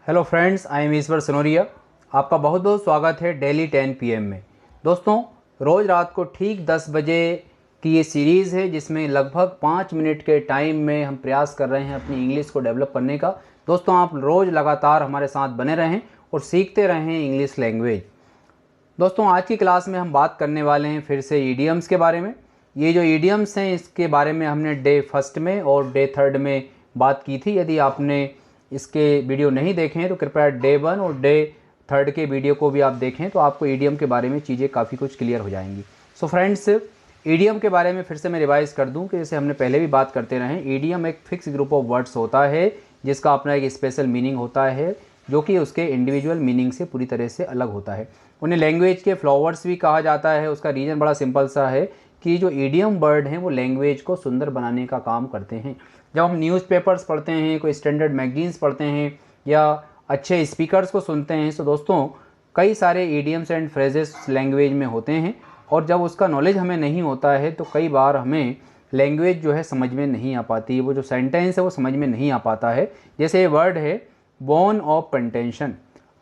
Hello friends, I am ईश्वर सनोरिया। आपका बहुत बहुत स्वागत है डेली 10 PM में। दोस्तों, रोज़ रात को ठीक 10 बजे की ये सीरीज़ है जिसमें लगभग 5 मिनट के टाइम में हम प्रयास कर रहे हैं अपनी इंग्लिश को डेवलप करने का। दोस्तों, आप रोज़ लगातार हमारे साथ बने रहें और सीखते रहें इंग्लिश लैंग्वेज। दोस्तों, आज की क्लास में हम बात करने वाले हैं फिर से ईडियम्स के बारे में। ये जो ईडियम्स हैं इसके बारे में हमने डे फर्स्ट में और डे थर्ड में बात की थी। यदि आपने इसके वीडियो नहीं देखे हैं तो कृपया डे 1 और डे थर्ड के वीडियो को भी आप देखें, तो आपको ईडियम के बारे में चीज़ें काफ़ी कुछ क्लियर हो जाएंगी। सो फ्रेंड्स, ईडियम के बारे में फिर से मैं रिवाइज़ कर दूं कि जैसे हमने पहले भी बात करते रहे, ईडियम एक फिक्स ग्रुप ऑफ वर्ड्स होता है जिसका अपना एक स्पेशल मीनिंग होता है जो कि उसके इंडिविजुअल मीनिंग से पूरी तरह से अलग होता है। उन्हें लैंग्वेज के फ्लावर्स भी कहा जाता है। उसका रीज़न बड़ा सिंपल सा है कि जो ईडियम वर्ड हैं वो लैंग्वेज को सुंदर बनाने का काम करते हैं। जब हम न्यूज़पेपर्स पढ़ते हैं, कोई स्टैंडर्ड मैगजीन्स पढ़ते हैं या अच्छे स्पीकर्स को सुनते हैं, तो दोस्तों कई सारे ईडियम्स एंड फ्रेजेस लैंग्वेज में होते हैं और जब उसका नॉलेज हमें नहीं होता है तो कई बार हमें लैंग्वेज जो है समझ में नहीं आ पाती, वो जो सेंटेंस है वो समझ में नहीं आ पाता है। जैसे ये वर्ड है बोन ऑफ कंटेंशन।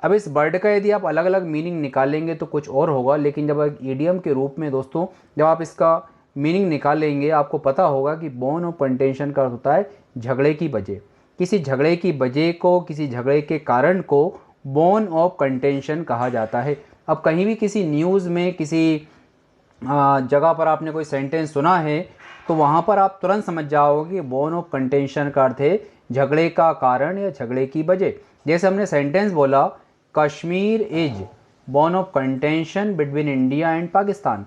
अब इस वर्ड का यदि आप अलग अलग मीनिंग निकालेंगे तो कुछ और होगा, लेकिन जब एक ईडियम के रूप में दोस्तों जब आप इसका मीनिंग निकालेंगे आपको पता होगा कि बोन ऑफ कंटेंशन का अर्थ होता है झगड़े की वजह। किसी झगड़े की वजह को, किसी झगड़े के कारण को बोन ऑफ कंटेंशन कहा जाता है। अब कहीं भी किसी न्यूज़ में किसी जगह पर आपने कोई सेंटेंस सुना है तो वहाँ पर आप तुरंत समझ जाओगे कि बोन ऑफ कंटेंशन का अर्थ है झगड़े का कारण या झगड़े की वजह। जैसे हमने सेंटेंस बोला, Kashmir is bone of contention between India and Pakistan.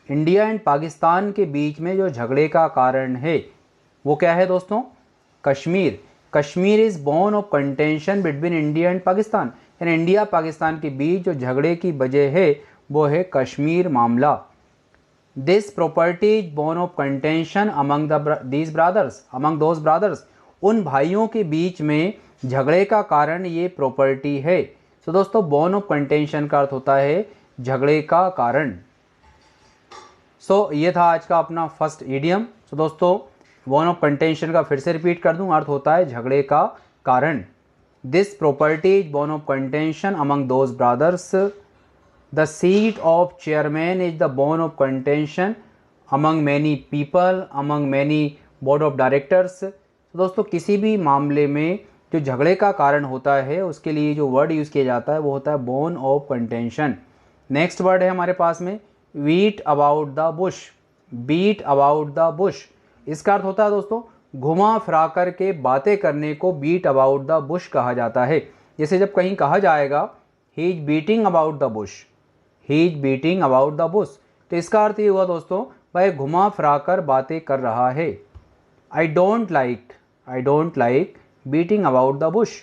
India and Pakistan के बीच में जो झगड़े का कारण है वो क्या है दोस्तों? Kashmir. Kashmir is bone of contention between India and Pakistan, यानी इंडिया पाकिस्तान के बीच जो झगड़े की वजह है वो है कश्मीर मामला। This property is bone of contention among these brothers, among those brothers. उन भाइयों के बीच में झगड़े का कारण ये प्रॉपर्टी है। तो दोस्तों बोन ऑफ कंटेंशन का अर्थ होता है झगड़े का कारण। ये था आज का अपना फर्स्ट ईडियम। दोस्तों बोन ऑफ कंटेंशन का फिर से रिपीट कर दूं, अर्थ होता है झगड़े का कारण। This property is bone of contention among those brothers. The seat of chairman is the bone of contention among many people, among many board of directors. दोस्तों किसी भी मामले में जो झगड़े का कारण होता है उसके लिए जो वर्ड यूज़ किया जाता है वो होता है bone of contention. Next word है हमारे पास में beat about the bush. Beat about the bush, इसका अर्थ होता है दोस्तों घुमा फिरा कर के बातें करने को बीट अबाउट द बुश कहा जाता है। जैसे जब कहीं कहा जाएगा he is beating about the bush, he is beating about the bush, तो इसका अर्थ ये हुआ दोस्तों वह घुमा फिरा कर बातें कर रहा है। I don't like beating about the Bush.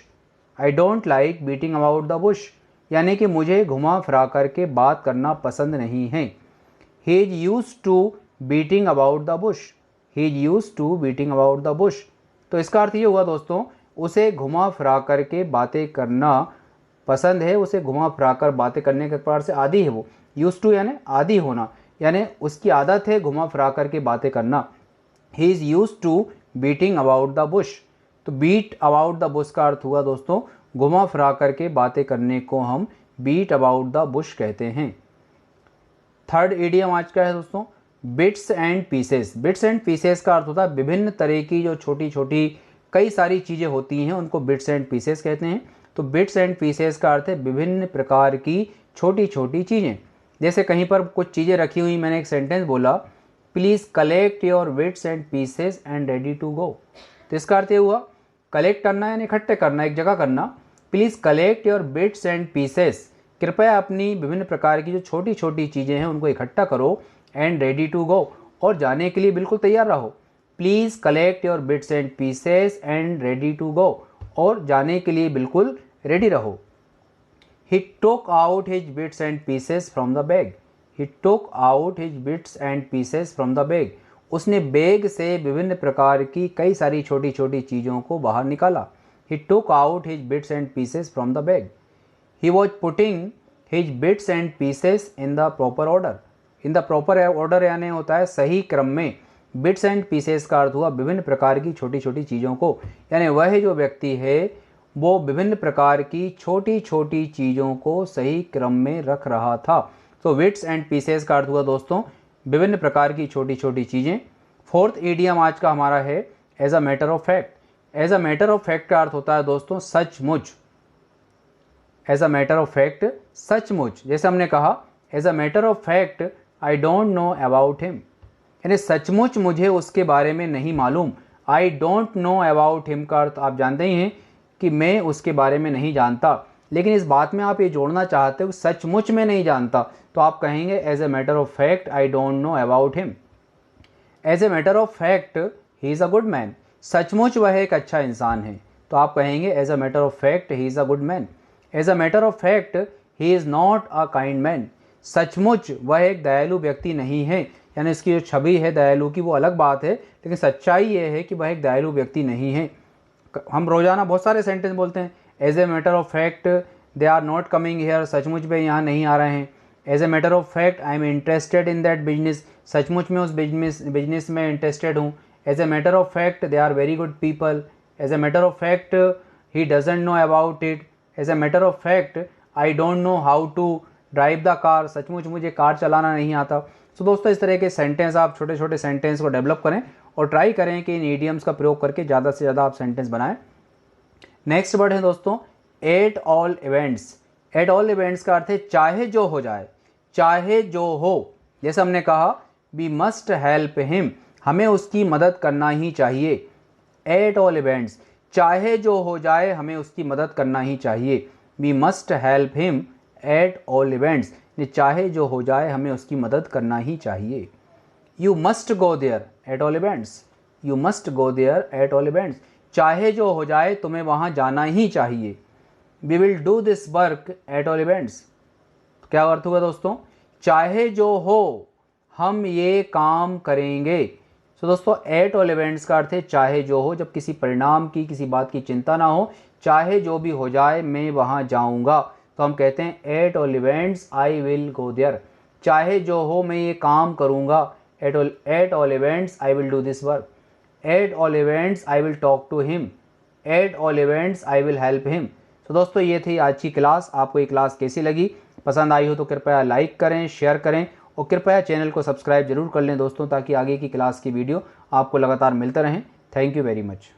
I don't like beating about the Bush, यानी कि मुझे घुमा फिरा कर के बात करना पसंद नहीं है। He is used to beating about the bush, he is used to beating about the bush, तो इसका अर्थ ये हुआ दोस्तों उसे घुमा फिरा कर के बातें करना पसंद है, उसे घुमा फिरा कर बातें करने के प्रकार से आदी है वो। यूज्ड टू यानी आदी होना, यानी उसकी आदत है घुमा फिरा कर के बातें करना। He is used to beating about the bush, तो बीट अबाउट द बुश का अर्थ हुआ दोस्तों घुमा फिरा करके बातें करने को हम बीट अबाउट द बुश कहते हैं। थर्ड ईडियम आज का है दोस्तों bits and pieces. Bits and pieces का अर्थ होता है विभिन्न तरह की जो छोटी छोटी कई सारी चीज़ें होती हैं उनको बिट्स एंड पीसेस कहते हैं। तो बिट्स एंड पीसेस का अर्थ है विभिन्न प्रकार की छोटी छोटी चीज़ें। जैसे कहीं पर कुछ चीज़ें रखी हुई, मैंने एक सेंटेंस बोला please collect your bits and pieces and ready to go, तो इसका अर्थ ये हुआ कलेक्ट करना यानी इकट्ठे करना, एक जगह करना। Please collect your bits and pieces, कृपया अपनी विभिन्न प्रकार की जो छोटी छोटी चीज़ें हैं उनको इकट्ठा करो। एंड रेडी टू गो, और जाने के लिए बिल्कुल तैयार रहो। Please collect your bits and pieces and ready to go, और जाने के लिए बिल्कुल रेडी रहो। He took out his bits and pieces from the bag. He took out his bits and pieces from the bag, उसने bag से विभिन्न प्रकार की कई सारी छोटी छोटी चीज़ों को बाहर निकाला। He took out his bits and pieces from the bag. He was putting his bits and pieces in the proper order. In the proper order यानी होता है सही क्रम में। बिट्स एंड पीसेस का अर्थ हुआ विभिन्न प्रकार की छोटी छोटी चीज़ों को, यानी वह जो व्यक्ति है वो विभिन्न प्रकार की छोटी छोटी चीज़ों को सही क्रम में रख रहा था। तो बिट्स एंड पीसेस का अर्थ हुआ दोस्तों विभिन्न प्रकार की छोटी छोटी चीज़ें। फोर्थ ईडियम आज का हमारा है as a matter of fact. As a matter of fact का अर्थ होता है दोस्तों सचमुच। As a matter of fact सचमुच, जैसे हमने कहा as a matter of fact I don't know about him, यानी सचमुच मुझे उसके बारे में नहीं मालूम। I don't know about him का अर्थ आप जानते ही हैं कि मैं उसके बारे में नहीं जानता, लेकिन इस बात में आप ये जोड़ना चाहते हो सचमुच में नहीं जानता, तो आप कहेंगे as a matter of fact I don't know about him. As a matter of fact he is a good man, सचमुच वह एक अच्छा इंसान है, तो आप कहेंगे as a matter of fact he is a good man. As a matter of fact he is not a kind man, सचमुच वह एक दयालु व्यक्ति नहीं है, यानी इसकी जो छवि है दयालु की वो अलग बात है, लेकिन सच्चाई ये है कि वह एक दयालु व्यक्ति नहीं है। हम रोजाना बहुत सारे सेंटेंस बोलते हैं, as a matter of fact they are not coming here, सचमुच वे यहाँ नहीं आ रहे हैं। As a matter of fact I am interested in that business, सचमुच में उस बिजनेस में इंटरेस्टेड हूँ। As a matter of fact they are very good people, as a matter of fact he doesn't know about it, as a matter of fact I don't know how to drive the car, सचमुच मुझे car चलाना नहीं आता। तो दोस्तों इस तरह के सेंटेंस आप छोटे छोटे सेंटेंस को डेवलप करें और ट्राई करें कि इन ईडियम्स का प्रयोग करके ज़्यादा से ज़्यादा आप सेंटेंस बनाएं। नेक्स्ट वर्ड है दोस्तों eight all events. Eight all events का अर्थ है चाहे जो हो जाए, चाहे जो हो। जैसे हमने कहा वी मस्ट हेल्प हिम, हमें उसकी मदद करना ही चाहिए। एट ऑल इवेंट्स, चाहे जो हो जाए हमें उसकी मदद करना ही चाहिए। We must help him at all events, चाहे जो हो जाए हमें उसकी मदद करना ही चाहिए। You must go there at all events, you must go there at all events, चाहे जो हो जाए तुम्हें वहाँ जाना ही चाहिए। We will do this work at all events, क्या अर्थ हुआ दोस्तों, चाहे जो हो हम ये काम करेंगे। तो दोस्तों एट ऑल इवेंट्स का अर्थ है चाहे जो हो, जब किसी परिणाम की किसी बात की चिंता ना हो, चाहे जो भी हो जाए मैं वहाँ जाऊँगा, तो हम कहते हैं at all events I will go there, चाहे जो हो मैं ये काम करूँगा। At all events I will do this work, at all events I will talk to him, at all events I will help him. तो दोस्तों ये थी आज की क्लास। आपको ये क्लास कैसी लगी, पसंद आई हो तो कृपया लाइक करें, शेयर करें और कृपया चैनल को सब्सक्राइब जरूर कर लें दोस्तों, ताकि आगे की क्लास की वीडियो आपको लगातार मिलते रहें। Thank you very much.